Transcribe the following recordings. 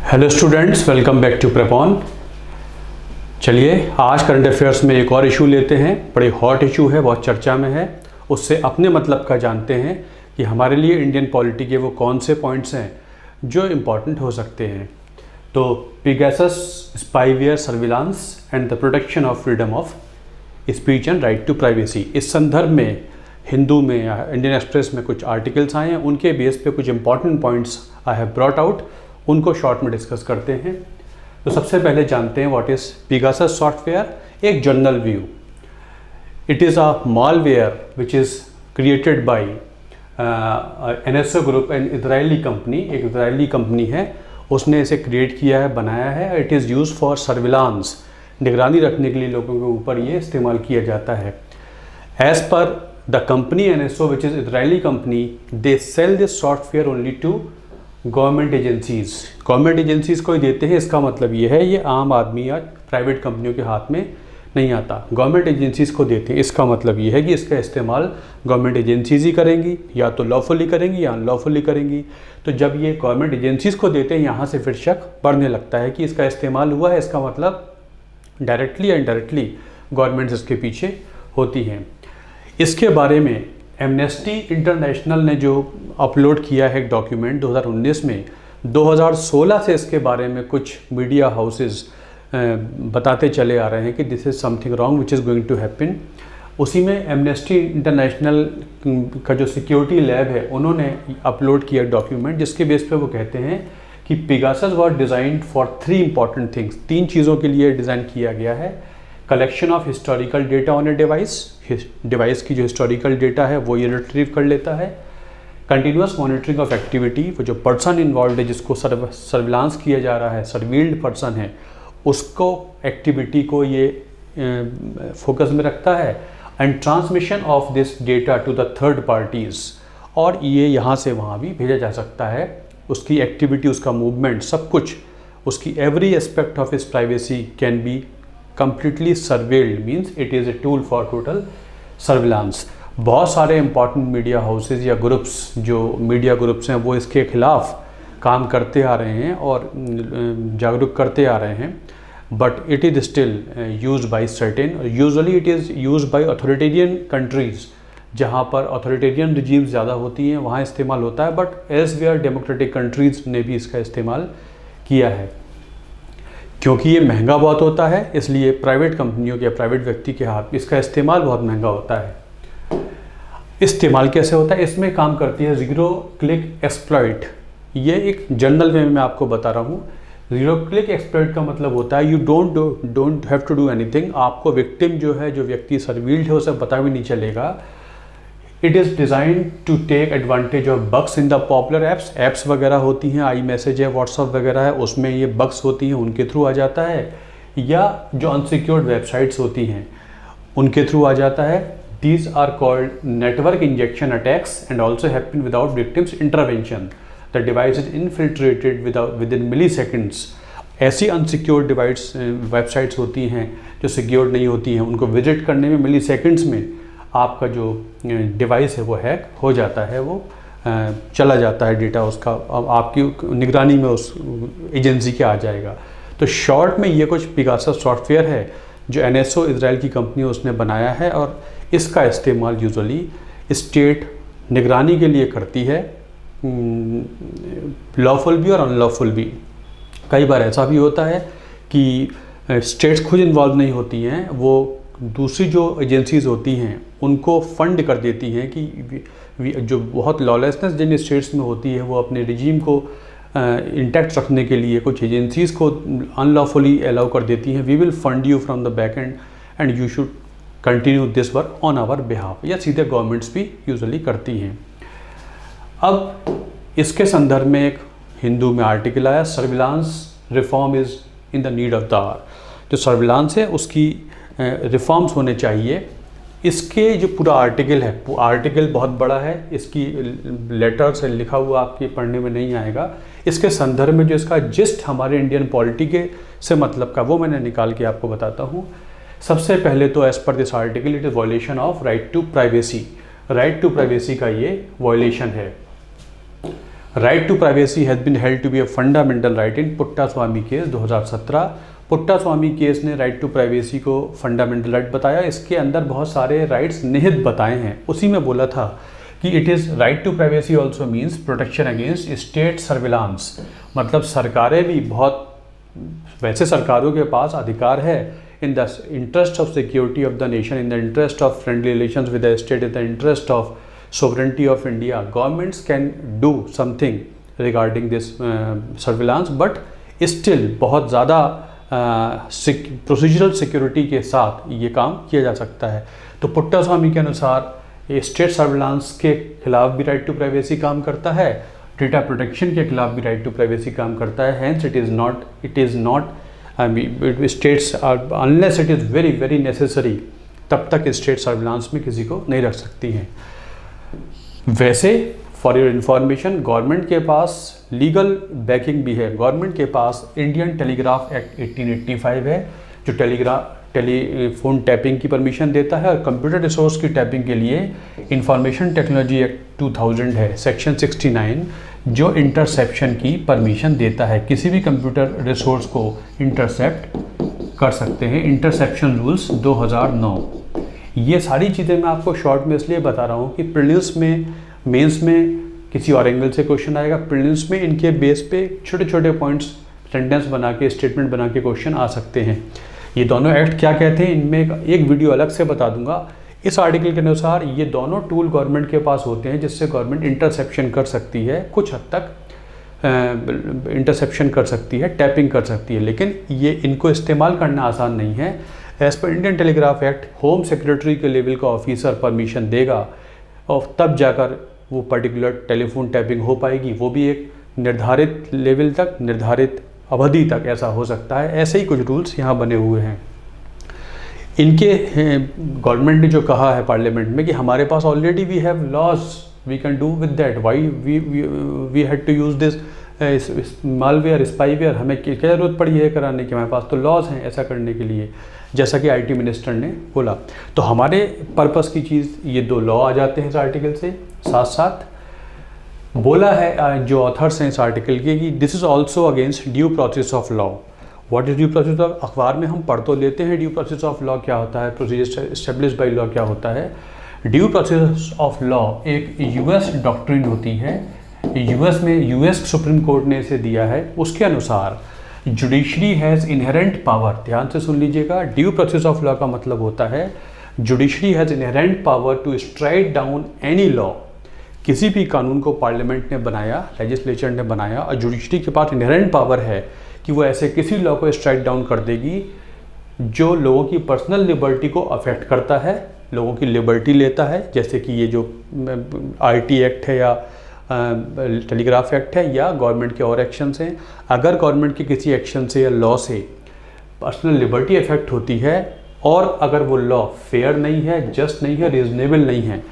Hello students, welcome back to Prepon. चलिए आज current affairs में एक और इशू लेते हैं। बड़ी हॉट इशू है, बहुत चर्चा में है। उससे अपने मतलब का जानते हैं कि हमारे लिए इंडियन पॉलिटी के वो कौन से पॉइंट्स हैं जो इम्पॉर्टेंट हो सकते हैं। तो Pegasus spyware surveillance and the protection of freedom of speech and right to privacy, इस संदर्भ में हिंदू में या इंडियन एक्सप्रेस में कुछ आर्टिकल्स आए हैं। उनके बेस पे कुछ important points I have brought out, उनको शॉर्ट में डिस्कस करते हैं। तो सबसे पहले जानते हैं व्हाट इज पिगासस सॉफ्टवेयर। एक general view, it is a malware which is created by NSO group and Israeli company. एक इजरायली कंपनी है, उसने इसे क्रिएट किया है, बनाया है। It is use for surveillance, निगरानी रखने के लिए लोगों के ऊपर ये इस्तेमाल किया जाता है। As per the company NSO which is Israeli company, they sell this software only to government agencies. Government agencies को ही देते हैं। इसका मतलब ये है ये आम आदमी या प्राइवेट कंपनियों के हाथ में नहीं आता, गवर्नमेंट एजेंसीज़ को देते हैं। इसका मतलब ये है कि इसका इस्तेमाल गवर्नमेंट एजेंसीज़ ही करेंगी, या तो लॉफुली करेंगी या अनलॉफुली करेंगी। तो जब ये गवर्नमेंट एजेंसीज़ को देते हैं, यहाँ से फिर शक बढ़ने लगता है कि इसका इस्तेमाल हुआ है। इसका मतलब डायरेक्टली या इनडायरेक्टली गवर्नमेंट्स इसके पीछे होती हैं। इसके बारे में एमनेस्टी इंटरनेशनल ने जो अपलोड किया है एक डॉक्यूमेंट 2019 में, 2016 से इसके बारे में कुछ मीडिया हाउसेस बताते चले आ रहे हैं कि this is something wrong which is going to happen. उसी में एमनेस्टी इंटरनेशनल का जो सिक्योरिटी लैब है, उन्होंने अपलोड किया डॉक्यूमेंट जिसके बेस पे वो कहते हैं कि Pegasus was designed for 3 important things. 3 चीज़ों के लिए डिज़ाइन किया गया है। Collection of historical data on a device की जो हिस्टोरिकल डेटा है वो ये रिट्रीव कर लेता है। कंटिन्यूस मॉनिटरिंग ऑफ एक्टिविटी, वो जो पर्सन इन्वॉल्व है जिसको सर्विलांस किया जा रहा है, सर्वील्ड पर्सन है, उसको एक्टिविटी को ये फोकस में रखता है। And transmission of this data to the third parties, और ये यहाँ से वहाँ भी भेजा जा सकता है। उसकी एक्टिविटी, उसका मूवमेंट, सब कुछ, उसकी एवरी एस्पेक्ट ऑफ इस privacy can be completely surveilled, means it is a tool for total surveillance। बहुत सारे इंपॉर्टेंट मीडिया हाउसेज या ग्रुप्स, जो मीडिया ग्रुप्स हैं, वो इसके खिलाफ काम करते आ रहे हैं और जागरूक करते आ रहे हैं। But it is still use by certain, usually it is use by authoritarian countries, जहाँ पर अथॉरिटेरियन रिजीम्स ज़्यादा होती हैं, वहाँ इस्तेमाल होता है। But as they are democratic countries ने भी इसका इस्तेमाल किया है। क्योंकि ये महंगा बहुत होता है, इसलिए प्राइवेट कंपनियों के या प्राइवेट व्यक्ति के हाथ इसका इस्तेमाल बहुत महंगा होता है। इस्तेमाल कैसे होता है? इसमें काम करती है ज़ीरो क्लिक एक्सप्लॉइट। ये एक जनरल वे में मैं आपको बता रहा हूँ। ज़ीरो क्लिक एक्सप्लॉइट का मतलब होता है you don't have to do anything. आपको विक्टिम जो है, जो व्यक्ति सर्वील्ड है, उसे पता भी नहीं चलेगा। It is design to take advantage of bugs in the popular apps वगैरह होती हैं, आई मैसेज है, व्हाट्सअप वगैरह है, उसमें ये बग्स होती हैं, उनके थ्रू आ जाता है। या जो अनसिक्योर्ड वेबसाइट्स होती हैं, उनके थ्रू आ जाता है। These are called network injection attacks and also happen without victims intervention. The device is infiltrated within milliseconds. ऐसी अनसिक्योर्ड वेबसाइट्स होती हैं जो सिक्योर्ड नहीं होती हैं, उनको विजिट करने में मिली सेकेंड्स में आपका जो डिवाइस है वो हैक हो जाता है, वो चला जाता है डेटा उसका, अब आपकी निगरानी में उस एजेंसी के आ जाएगा। तो शॉर्ट में ये कुछ पिगासस सॉफ्टवेयर है जो NSO इजराइल की कंपनी उसने बनाया है, और इसका इस्तेमाल यूजुअली स्टेट निगरानी के लिए करती है, लॉफुल भी और अनलॉफुल भी। कई बार ऐसा भी होता है कि स्टेट्स खुद इन्वॉल्व नहीं होती हैं, वो दूसरी जो एजेंसीज़ होती हैं उनको फंड कर देती हैं कि जो बहुत लॉलेसनेस जिन स्टेट्स में होती है, वो अपने रिजीम को इंटैक्ट रखने के लिए कुछ एजेंसीज़ को अनलॉफुली अलाउ कर देती हैं। We will fund you from the back end and you should continue this work on our behalf, या सीधे गवर्नमेंट्स भी यूजुअली करती हैं। अब इसके संदर्भ में एक हिंदू में आर्टिकल आया, surveillance reform is in the need of the hour. जो सर्विलांस है उसकी रिफॉर्म्स होने चाहिए। इसके जो पूरा आर्टिकल है, वो आर्टिकल बहुत बड़ा है, इसकी लेटर से लिखा हुआ आपके पढ़ने में नहीं आएगा। इसके संदर्भ में जो इसका जिस्ट हमारे इंडियन पॉलिटी के से मतलब का, वो मैंने निकाल के आपको बताता हूँ। सबसे पहले तो as per this article it is violation of right to privacy. Right to privacy का ये वायलेशन है। Right to privacy has been held to be a fundamental right in Puttaswamy case 2017। Puttaswamy case ने राइट टू प्राइवेसी को fundamental right बताया। इसके अंदर बहुत सारे राइट्स निहित बताए हैं। उसी में बोला था कि it is right to privacy also means protection against state surveillance. मतलब सरकारें भी बहुत, वैसे सरकारों के पास अधिकार है in the interest of security of the nation, in the interest of friendly relations with the state, in the interest of sovereignty of India, governments can do something regarding this surveillance, but still बहुत ज़्यादा procedural security के साथ ये काम किया जा सकता है। तो पुट्टास्वामी के अनुसार स्टेट सर्विलांस के खिलाफ भी राइट टू प्राइवेसी काम करता है, डेटा प्रोटेक्शन के खिलाफ भी राइट टू प्राइवेसी काम करता है। Hence it is not states unless it is very very necessary, तब तक स्टेट सर्विलांस में किसी को नहीं रख सकती हैं। वैसे फॉर योर इन्फॉर्मेशन, गवर्नमेंट के पास लीगल बैकिंग भी है। गवर्नमेंट के पास इंडियन टेलीग्राफ एक्ट 1885 है जो टेलीफोन टैपिंग की परमिशन देता है, और कंप्यूटर रिसोर्स की टैपिंग के लिए इंफॉर्मेशन टेक्नोलॉजी एक्ट 2000 है सेक्शन 69 जो इंटरसेप्शन की परमिशन देता है। किसी भी कंप्यूटर रिसोर्स को इंटरसेप्ट कर सकते हैं। Interception rules 2009। ये सारी चीज़ें मैं आपको शॉर्ट में इसलिए बता रहा हूँ कि प्रीलिम्स में, मेंस में किसी और एंगल से क्वेश्चन आएगा, प्रीलिम्स में इनके बेस पे छोटे छोटे पॉइंट्स सेंटेंस बना के, स्टेटमेंट बना के क्वेश्चन आ सकते हैं। ये दोनों एक्ट क्या कहते हैं इनमें एक वीडियो अलग से बता दूंगा। इस आर्टिकल के अनुसार ये दोनों टूल गवर्नमेंट के पास होते हैं जिससे गवर्नमेंट इंटरसेप्शन कर सकती है, कुछ हद तक इंटरसेप्शन कर सकती है, टैपिंग कर सकती है, लेकिन ये इनको इस्तेमाल करना आसान नहीं है। As per Indian telegraph act home secretary के लेवल का ऑफिसर परमिशन देगा और तब जाकर वो पर्टिकुलर टेलीफोन टैपिंग हो पाएगी, वो भी एक निर्धारित लेवल तक, निर्धारित अवधि तक ऐसा हो सकता है। ऐसे ही कुछ रूल्स यहाँ बने हुए हैं। इनके गवर्नमेंट ने जो कहा है पार्लियामेंट में कि हमारे पास already we have laws, we can do with that, why we had to use this malware, spyware, हमें क्या ज़रूरत पड़ी है कराने की, हमारे पास तो लॉज हैं ऐसा करने के लिए, जैसा कि आईटी मिनिस्टर ने बोला। तो हमारे पर्पस की चीज़ ये दो लॉ आ जाते हैं इस आर्टिकल से। साथ साथ बोला है जो ऑथर्स हैं इस आर्टिकल के कि this is also against due process of law. What is due process of, अखबार में हम पढ़ तो लेते हैं ड्यू प्रोसेस ऑफ लॉ क्या होता है, प्रोसीजर एस्टेब्लिश बाई लॉ क्या होता है। ड्यू प्रोसेस ऑफ लॉ एक यूएस डॉक्ट्रिन होती है, यूएस में यूएस सुप्रीम कोर्ट ने इसे दिया है। उसके अनुसार जुडिशरी हैज़ इनहेरेंट पावर, ध्यान से सुन लीजिएगा, ड्यू प्रोसेस ऑफ लॉ का मतलब होता है judiciary has inherent power to strike down any law. किसी भी कानून को पार्लियामेंट ने बनाया, लेजिस्लेचर ने बनाया, और जुडिशरी के पास इनहेरेंट पावर है कि वो ऐसे किसी लॉ को स्ट्राइक डाउन कर देगी जो लोगों की पर्सनल लिबर्टी को अफेक्ट करता है, लोगों की लिबर्टी लेता है, जैसे कि ये जो आईटी एक्ट है या टेलीग्राफ एक्ट है या गवर्नमेंट के और एक्शंस हैं। अगर गवर्नमेंट के किसी एक्शन से या लॉ से पर्सनल लिबर्टी अफेक्ट होती है और अगर वो लॉ फेयर नहीं है, जस्ट नहीं है, रीजनेबल नहीं है,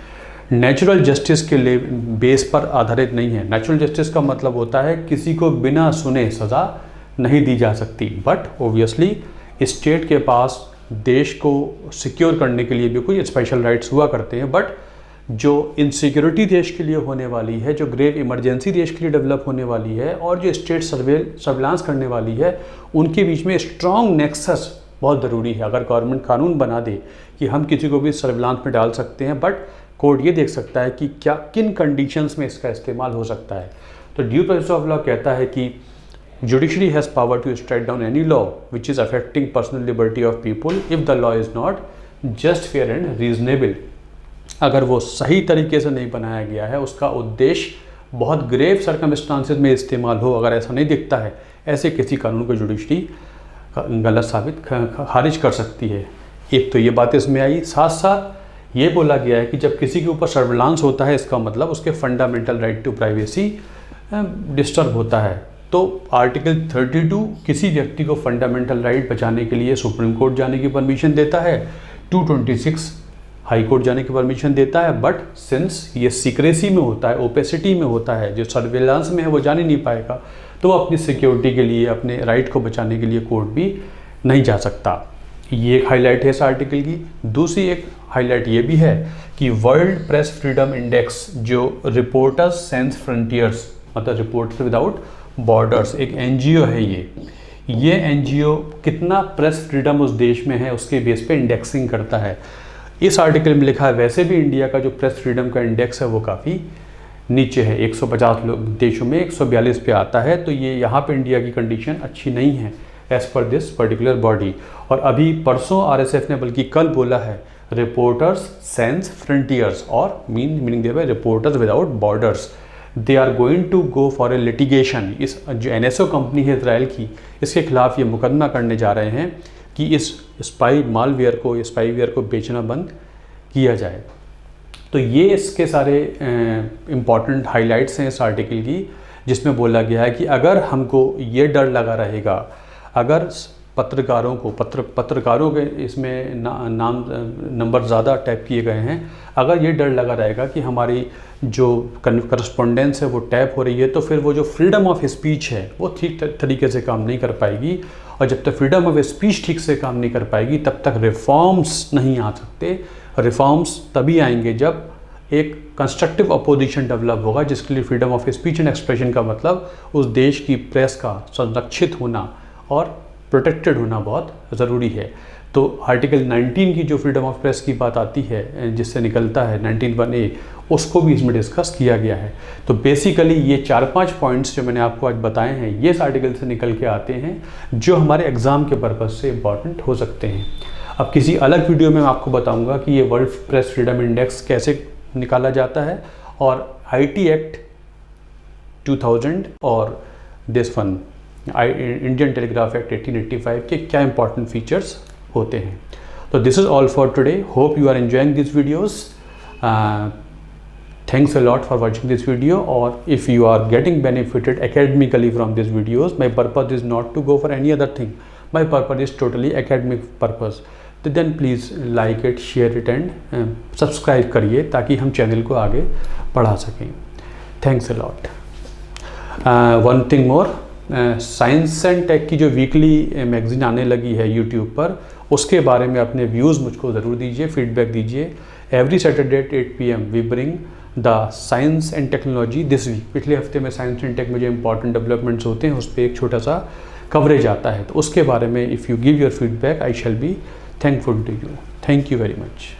नेचुरल जस्टिस के बेस पर आधारित नहीं है। नेचुरल जस्टिस का मतलब होता है किसी को बिना सुने सज़ा नहीं दी जा सकती, बट ओबियसली स्टेट के पास देश को सिक्योर करने के लिए भी कुछ स्पेशल राइट्स हुआ करते हैं, बट जो इनसिक्योरिटी देश के लिए होने वाली है, जो ग्रेव इमरजेंसी देश के लिए डेवलप होने वाली है और जो स्टेट सर्विलांस करने वाली है, उनके बीच में स्ट्रॉन्ग नेक्सस बहुत ज़रूरी है। अगर गवर्नमेंट कानून बना दे कि हम किसी को भी सर्विलांस में डाल सकते हैं, बट कोर्ट ये देख सकता है कि क्या किन कंडीशंस में इसका इस्तेमाल हो सकता है। तो ड्यू प्रोसेस ऑफ लॉ कहता है कि judiciary has power to strike down any law which is affecting personal liberty of people if the law is not just, fair and reasonable. अगर वो सही तरीके से नहीं बनाया गया है, उसका उद्देश्य बहुत ग्रेव सर्कमस्टांसेस में इस्तेमाल हो, अगर ऐसा नहीं दिखता है, ऐसे किसी कानून को जुडिशरी गलत साबित खारिज कर सकती है। एक तो ये बात इसमें आई। साथ साथ ये बोला गया है कि जब किसी के ऊपर सर्विलांस होता है, इसका मतलब उसके fundamental right to privacy disturb होता है। तो आर्टिकल 32 किसी व्यक्ति को फंडामेंटल राइट बचाने के लिए सुप्रीम कोर्ट जाने की परमिशन देता है, 226 हाई कोर्ट जाने की परमिशन देता है, बट सिंस ये सीक्रेसी में होता है, ओपेसिटी में होता है, जो सर्विलांस में है वो जान ही नहीं पाएगा, तो वो अपनी सिक्योरिटी के लिए, अपने राइट को बचाने के लिए कोर्ट भी नहीं जा सकता। ये एक हाईलाइट है इस आर्टिकल की। दूसरी एक हाईलाइट ये भी है कि वर्ल्ड प्रेस फ्रीडम इंडेक्स जो रिपोर्टर्स सेंस फ्रंटियर्स मतलब रिपोर्टर्स विदाउट बॉर्डर्स एक एनजीओ है। ये एनजीओ कितना प्रेस फ्रीडम उस देश में है उसके बेस पे इंडेक्सिंग करता है। इस आर्टिकल में लिखा है वैसे भी इंडिया का जो प्रेस फ्रीडम का इंडेक्स है वो काफ़ी नीचे है, 150 देशों में 142 पे आता है। तो ये यहाँ पे इंडिया की कंडीशन अच्छी नहीं है as per this particular body. और अभी परसों आरएसएफ ने बल्कि कल बोला है रिपोर्टर्स सेंस फ्रंटियर्स और मीनिंग दिया है Reporters Without Borders, they are going to go for a litigation. इस जो एनएसओ कंपनी है इजराइल की, इसके खिलाफ ये मुकदमा करने जा रहे हैं कि इस स्पाईवेयर को बेचना बंद किया जाए। तो ये इसके सारे इम्पॉर्टेंट हाइलाइट्स हैं इस आर्टिकल की, जिसमें बोला गया है कि अगर हमको ये डर लगा रहेगा, अगर पत्रकारों के इसमें नाम नंबर ज़्यादा टैप किए गए हैं, अगर ये डर लगा रहेगा कि हमारी जो करस्पॉन्डेंस है वो टैप हो रही है, तो फिर वो जो फ्रीडम ऑफ स्पीच है वो ठीक तरीके से काम नहीं कर पाएगी। और जब तक फ्रीडम ऑफ स्पीच ठीक से काम नहीं कर पाएगी तब तक रिफॉर्म्स नहीं आ सकते। रिफॉर्म्स तभी आएंगे जब एक कंस्ट्रक्टिव अपोजिशन डेवलप होगा, जिसके लिए freedom of speech and expression का मतलब उस देश की प्रेस का संरक्षित होना और प्रोटेक्टेड होना बहुत ज़रूरी है। तो आर्टिकल 19 की जो फ्रीडम ऑफ प्रेस की बात आती है, जिससे निकलता है 19(1)(a), उसको भी इसमें डिस्कस किया गया है। तो बेसिकली ये 4-5 पॉइंट्स जो मैंने आपको आज बताए हैं ये इस आर्टिकल से निकल के आते हैं, जो हमारे एग्ज़ाम के पर्पज़ से इम्पॉर्टेंट हो सकते हैं। अब किसी अलग वीडियो में मैं आपको बताऊंगा कि ये वर्ल्ड प्रेस फ्रीडम इंडेक्स कैसे निकाला जाता है और आईटी एक्ट 2000 और this one Indian telegraph act 1885 के क्या इंपॉर्टेंट फीचर्स होते हैं। तो this is all for today. Hope you are enjoying this videos. Thanks a lot for watching this video, or if you are getting benefited academically from these videos, my purpose is not to go for any other thing. My purpose is totally academic purpose. तो then please like it, share it and subscribe करिए ताकि हम channel को आगे बढ़ा सकें। Thanks a lot. One thing more, science and tech की जो वीकली मैगजीन आने लगी है यूट्यूब पर, उसके बारे में अपने व्यूज़ मुझको ज़रूर दीजिए, फीडबैक दीजिए। Every Saturday at 8 PM we bring the science and technology this week. पिछले हफ्ते में साइंस एंड टेक में जो इंपॉर्टेंट डेवलपमेंट्स होते हैं उस पर एक छोटा सा कवरेज आता है, तो उसके बारे में if you give your feedback I shall be thankful to you. Thank you very much.